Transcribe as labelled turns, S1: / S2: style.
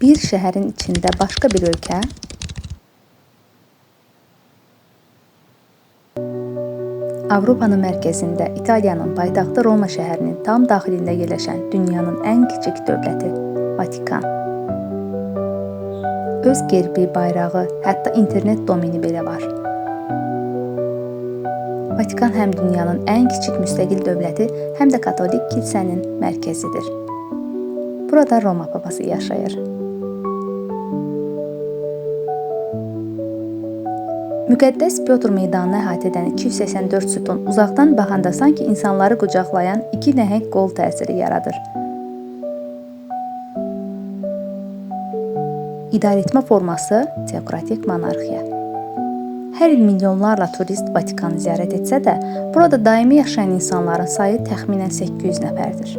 S1: Bir şəhərin içində başqa bir ölkə, Avropanın mərkəzində İtaliyanın paytaxtı Roma şəhərinin tam daxilində yerləşən dünyanın ən kiçik dövləti Vatikan. Öz gerbi, bayrağı, hətta internet domeni belə var. Vatikan həm dünyanın ən kiçik müstəqil dövləti, həm də Katolik kilsənin mərkəzidir. Burada Roma papası yaşayır. Müqəddəs Pyotr meydanını əhatə edən 284 sütun uzaqdan baxanda sanki insanları qucaqlayan iki nəhəng qol təsiri yaradır. İdarəetmə forması teokratik monarxiya. Hər il milyonlarla turist Vatikanı ziyarət etsə də, burada daimi yaşayan insanların sayı təxminən 800 nəfərdir.